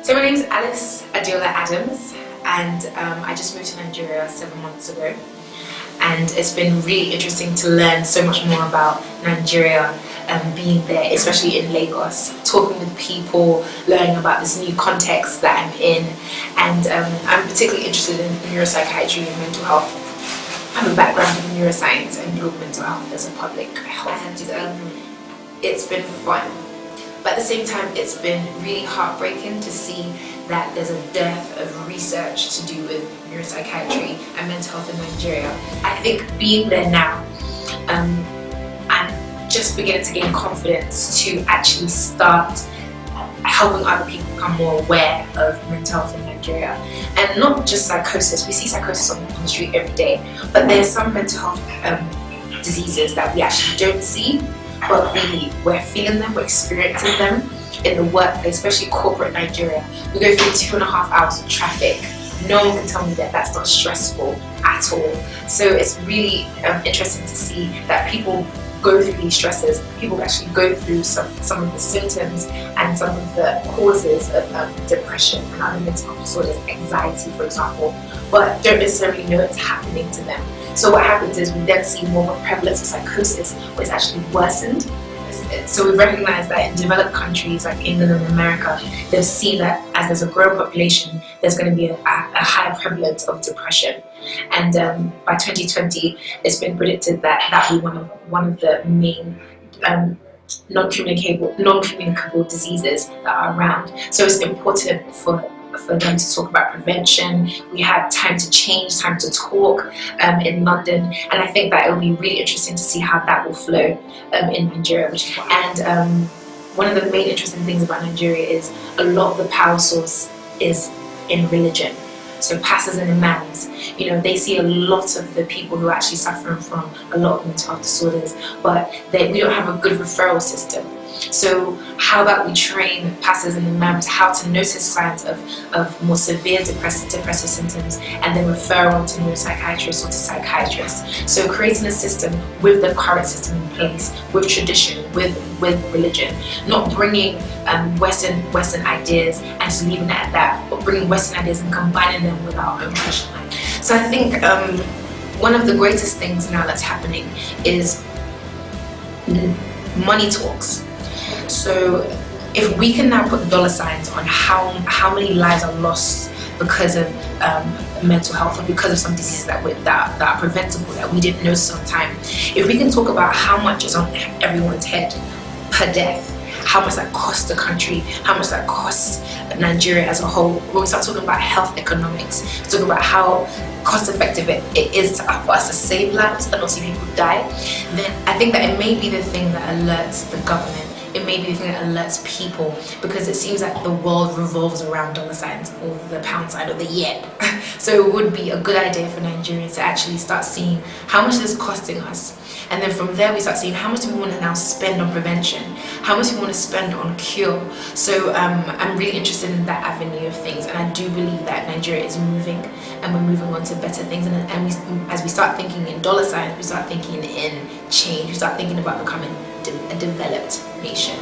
So my name is Adeola Adams, and I just moved to Nigeria 7 months ago, and it's been really interesting to learn so much more about Nigeria, being there, especially in Lagos, talking with people, learning about this new context that I'm in, and I'm particularly interested in neuropsychiatry and mental health. I have a background in neuroscience and global mental health as a public health degree. It's been fun. But at the same time, it's been really heartbreaking to see that there's a dearth of research to do with neuropsychiatry and mental health in Nigeria. I think being there now, I'm just beginning to gain confidence to actually start helping other people become more aware of mental health in Nigeria. And not just psychosis. We see psychosis on the street every day, but there's some mental health diseases that we actually don't see, but we're feeling them, we're experiencing them in the workplace, especially corporate Nigeria. We go through 2.5 hours of traffic. No one can tell me that that's not stressful at all. So it's really interesting to see that people go through these stresses. People actually go through some of the symptoms and some of the causes of depression and other mental health disorders, anxiety for example, but don't necessarily know it's happening to them. So what happens is we then see more of a prevalence of psychosis where it's actually worsened. So we recognize that in developed countries like England and America, they've seen that as there's a growing population, there's going to be a higher prevalence of depression. And by 2020, it's been predicted that that will be one of the main non-communicable diseases that are around. So it's important for them to talk about prevention. We had time to change, time to talk in London, and I think that it will be really interesting to see how that will flow in Nigeria. And one of the main interesting things about Nigeria is a lot of the power source is in religion. So pastors and imams, they see a lot of the people who are actually suffering from a lot of mental health disorders, but we don't have a good referral system. So how about we train pastors and imams how to notice signs of more severe depressive symptoms and then refer on to neuropsychiatrists or to psychiatrists. So creating a system with the current system in place, with tradition, with religion, not bringing Western ideas and just leaving it at that, but bringing Western ideas and combining them with our own tradition. So I think one of the greatest things now that's happening is money talks. So if we can now put dollar signs on how many lives are lost because of mental health or because of some diseases that are preventable that we didn't know sometime, if we can talk about how much is on everyone's head per death, how much that costs the country, how much that costs Nigeria as a whole, when we start talking about health economics, talking about how cost effective it is for us to save lives and not see people die, then I think that it may be the thing that alerts the government. It may be the thing that alerts people, because it seems like the world revolves around dollar signs or the pound sign or the yen. So it would be a good idea for Nigerians to actually start seeing how much this is costing us. And then from there we start seeing how much do we want to now spend on prevention, how much do we want to spend on cure. So I'm really interested in that avenue of things, and I do believe that Nigeria is moving and we're moving on to better things, and as we start thinking in dollar signs, we start thinking in change, we start thinking about becoming a developed nation.